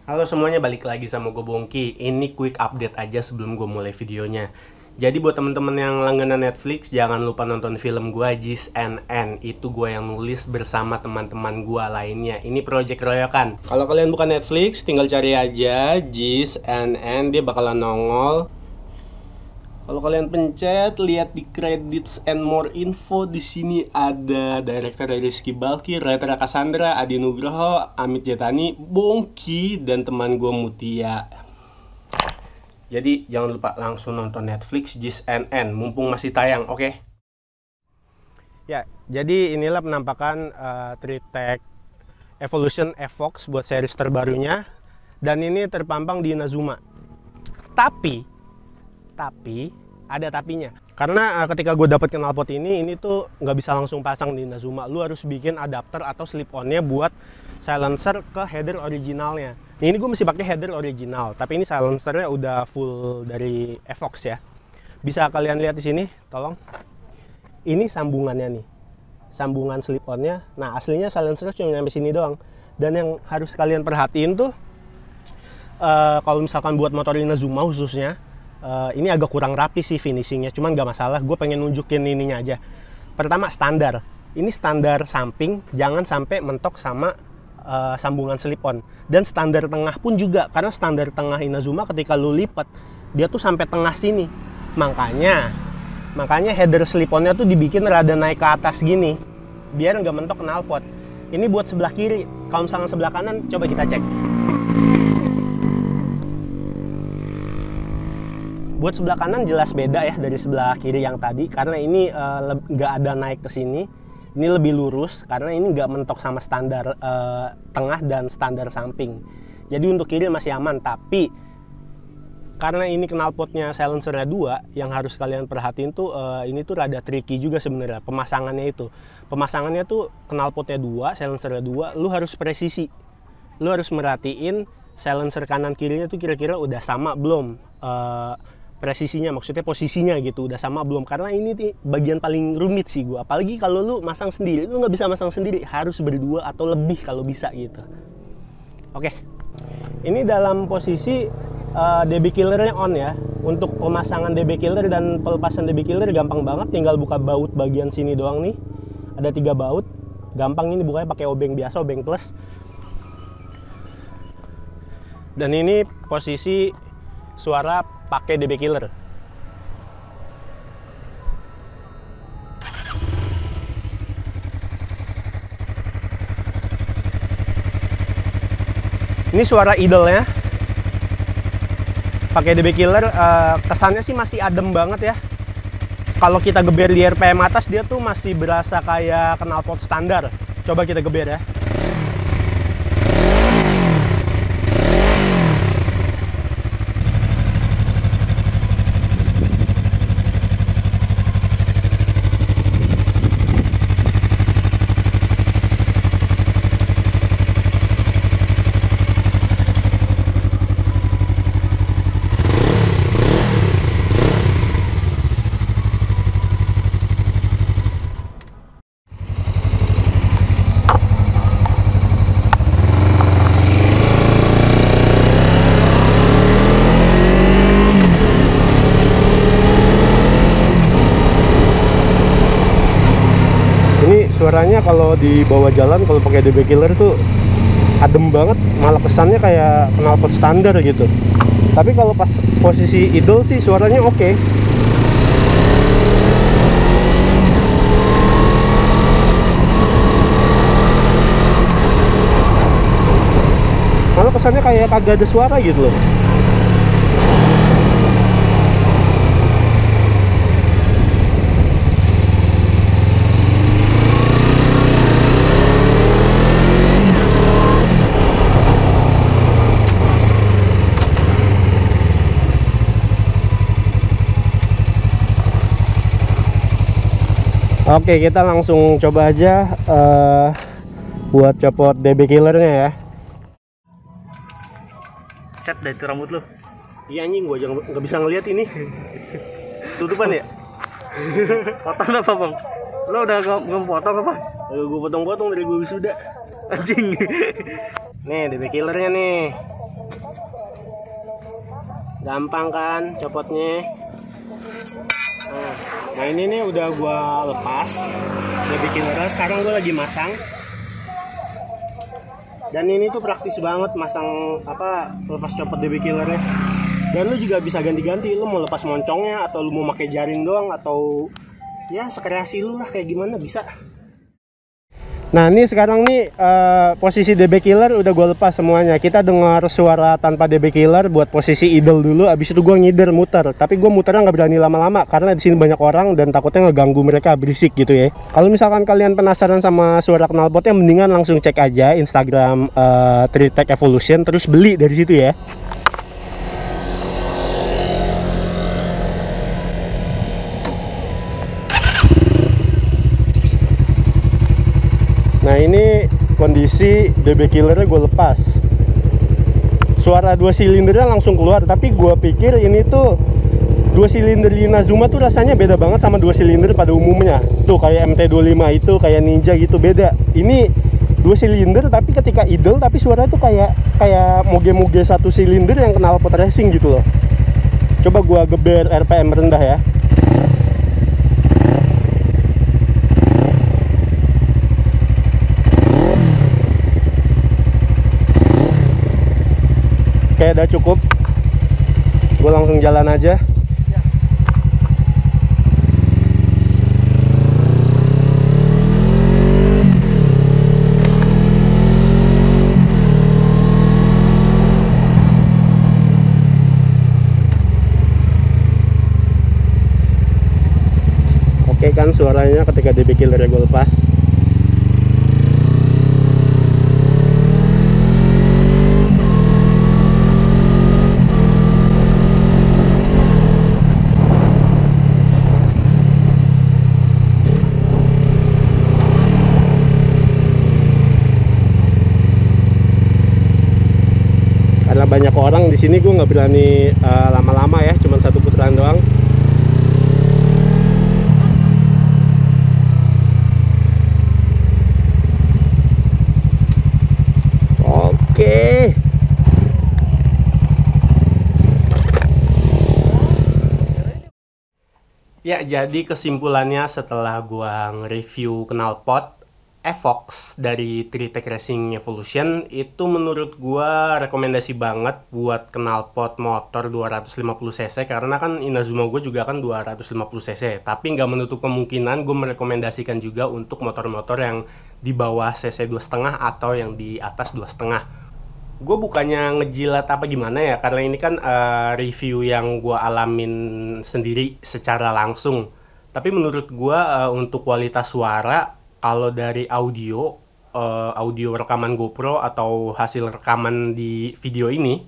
Halo semuanya, balik lagi sama gue Bongki. Ini quick update aja sebelum gue mulai videonya. Jadi buat temen-temen yang langganan Netflix, jangan lupa nonton film gue Jis NN. Itu gue yang nulis bersama teman-teman gue lainnya. Ini project royokan. Kalau kalian bukan Netflix, tinggal cari aja Jis NN, dia bakalan nongol. Kalau kalian pencet, lihat di credits and more info, di sini ada director Rizky Balki, writer Cassandra, Adi Nugroho, Amit Jetani, Bongki, dan teman gue Mutia. Jadi jangan lupa langsung nonton Netflix Jis NN, mumpung masih tayang, oke? Ya, jadi inilah penampakan Tritech Evolution Evox buat series terbarunya, dan ini terpampang di Inazuma. Tapi ada tapinya, karena ketika gue dapet knalpot ini tuh nggak bisa langsung pasang di Inazuma. Lu harus bikin adapter atau slip onnya buat silencer ke header originalnya. Ini gue mesti pakai header original, tapi ini silencernya udah full dari Evox ya. Bisa kalian lihat di sini, tolong. Ini sambungannya nih, sambungan slip onnya. Nah, aslinya silencer cuma nyampe sini doang. Dan yang harus kalian perhatiin tuh, kalau misalkan buat motor Inazuma khususnya, ini agak kurang rapi sih finishingnya, cuman nggak masalah, gue pengen nunjukin ininya aja. Pertama, standar. Ini standar samping, jangan sampai mentok sama sambungan slip on. Dan standar tengah pun juga, karena standar tengah Inazuma ketika lu lipat, dia tuh sampai tengah sini. Makanya header slip onnya tuh dibikin rada naik ke atas gini, biar nggak mentok knalpot. Ini buat sebelah kiri. Kalau misalnya sebelah kanan, coba kita cek. Buat sebelah kanan jelas beda ya dari sebelah kiri yang tadi, karena ini nggak ada naik ke sini. Ini lebih lurus karena ini nggak mentok sama standar tengah dan standar samping. Jadi untuk kiri masih aman, tapi karena ini knalpotnya silencernya 2, yang harus kalian perhatiin tuh ini tuh rada tricky juga sebenarnya pemasangannya itu. Pemasangannya tuh knalpotnya 2, silencernya 2, lu harus presisi. Lu harus merhatiin silencer kanan kirinya tuh kira-kira udah sama belum, presisinya, maksudnya posisinya gitu, udah sama belum. Karena ini bagian paling rumit sih gue, apalagi kalau lu masang sendiri. Lu nggak bisa masang sendiri, harus berdua atau lebih kalau bisa gitu. Oke, ini dalam posisi DB killernya on ya. Untuk pemasangan DB killer dan pelepasan DB killer gampang banget, tinggal buka baut bagian sini doang nih. Ada 3 baut, gampang ini bukanya pakai obeng biasa, obeng plus. Dan ini posisi suara pakai DB killer. Ini suara idle-nya pakai DB killer. Kesannya sih masih adem banget ya. Kalau kita geber di RPM atas, dia tuh masih berasa kayak knalpot standar. Coba kita geber ya. Suaranya kalau di bawah jalan kalau pakai DB killer tuh adem banget, malah kesannya kayak knalpot standar gitu. Tapi kalau pas posisi idle sih suaranya oke. Malah kesannya kayak kagak ada suara gitu loh. Oke, kita langsung coba aja buat copot DB killernya ya. Set dah itu rambut lu. Iya anjing, gua aja nggak bisa ngeliat ini. Tutupan ya? Potong apa bang? Lo udah gak potong apa? Gue potong-potong dari gue wisuda. Anjing. Nih DB killernya nih. Gampang kan copotnya. Nah ini nih udah gua lepas, udah bikin lepas. Sekarang gua lagi masang. Dan ini tuh praktis banget masang lepas copot DB killernya. Dan lu juga bisa ganti-ganti, lu mau lepas moncongnya atau lu mau pakai jaring doang atau ya sekreasi lu lah kayak gimana bisa. Nah ini sekarang nih posisi DB killer udah gue lepas semuanya. Kita dengar suara tanpa DB killer buat posisi idle dulu. Abis itu gue ngider muter. Tapi gue muternya nggak berani lama-lama karena di sini banyak orang dan takutnya ngeganggu mereka berisik gitu ya. Kalau misalkan kalian penasaran sama suara knalpotnya, mendingan langsung cek aja Instagram Tritech Evolution terus beli dari situ ya. Nah ini kondisi DB killernya gue lepas. Suara 2 silindernya langsung keluar. Tapi gue pikir ini tuh 2 silinder di Inazuma tuh rasanya beda banget sama 2 silinder pada umumnya. Tuh kayak MT25 itu, kayak Ninja gitu, beda. Ini 2 silinder tapi ketika idle tapi suaranya tuh kayak moge-moge 1 silinder yang knalpot racing gitu loh. Coba gue geber RPM rendah ya. Kayak udah cukup, gue langsung jalan aja. Oke kan suaranya ketika DB killernya gue lepas. Banyak orang di sini, gue nggak berani lama-lama ya, cuman 1 putaran doang. Oke. Ya, jadi kesimpulannya setelah gua nge-review knalpot Evox dari Tritech Racing Evolution, itu menurut gua rekomendasi banget buat knalpot motor 250cc, karena kan Inazuma gue juga kan 250cc, tapi nggak menutup kemungkinan gue merekomendasikan juga untuk motor-motor yang di bawah cc 2,5 atau yang di atas 2,5. Gue bukannya ngejilat apa gimana ya, karena ini kan review yang gue alamin sendiri secara langsung. Tapi menurut gue untuk kualitas suara, kalau dari audio rekaman GoPro atau hasil rekaman di video ini,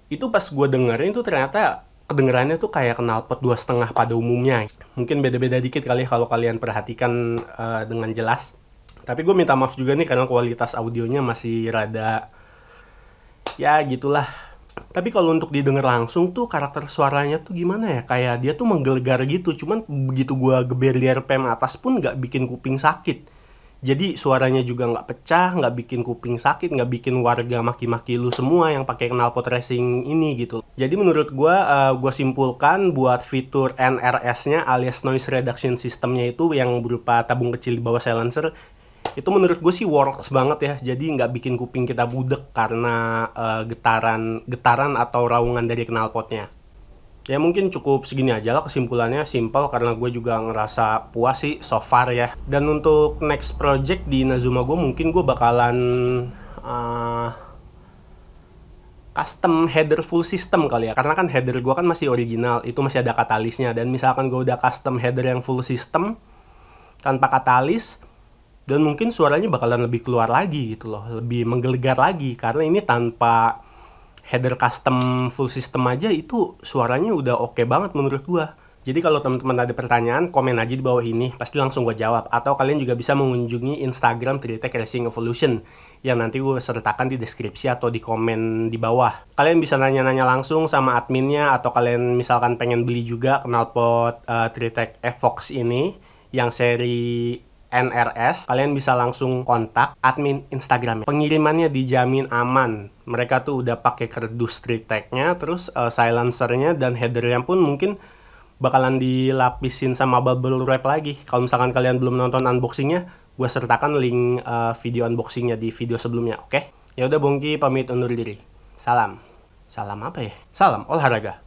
itu pas gue dengerin tuh ternyata kedengerannya tuh kayak knalpot 2,5 pada umumnya. Mungkin beda-beda dikit kali kalau kalian perhatikan dengan jelas. Tapi gue minta maaf juga nih karena kualitas audionya masih rada ya gitulah. Tapi kalau untuk didengar langsung tuh karakter suaranya tuh gimana ya, kayak dia tuh menggelegar gitu. Cuman begitu gua geber di RPM atas pun nggak bikin kuping sakit. Jadi suaranya juga nggak pecah, nggak bikin kuping sakit, nggak bikin warga maki-maki lu semua yang pakai knalpot racing ini gitu. Jadi menurut gua simpulkan buat fitur NRS-nya alias Noise Reduction System-nya itu yang berupa tabung kecil di bawah silencer, itu menurut gue sih works banget ya. Jadi nggak bikin kuping kita budek karena getaran atau raungan dari knalpotnya. Ya mungkin cukup segini aja lah kesimpulannya, simple karena gue juga ngerasa puas sih so far ya. Dan untuk next project di Inazuma gue mungkin gue bakalan custom header full system kali ya. Karena kan header gue kan masih original, itu masih ada katalisnya. Dan misalkan gue udah custom header yang full system tanpa katalis, dan mungkin suaranya bakalan lebih keluar lagi gitu loh, lebih menggelegar lagi. Karena ini tanpa header custom full system aja itu suaranya udah oke banget menurut gua. Jadi kalau teman-teman ada pertanyaan, komen aja di bawah ini, pasti langsung gua jawab. Atau kalian juga bisa mengunjungi Instagram Tritech Racing Evolution yang nanti gue sertakan di deskripsi atau di komen di bawah. Kalian bisa nanya-nanya langsung sama adminnya, atau kalian misalkan pengen beli juga knalpot Tritech Evox ini yang seri NRS, kalian bisa langsung kontak admin Instagramnya. Pengirimannya dijamin aman. Mereka tuh udah pakai kardus straight tag-nya, terus silencernya dan headernya pun mungkin bakalan dilapisin sama bubble wrap lagi. Kalau misalkan kalian belum nonton unboxingnya, gue sertakan link video unboxingnya di video sebelumnya, oke? Ya udah, Bongki pamit undur diri. Salam. Salam apa ya? Salam olahraga.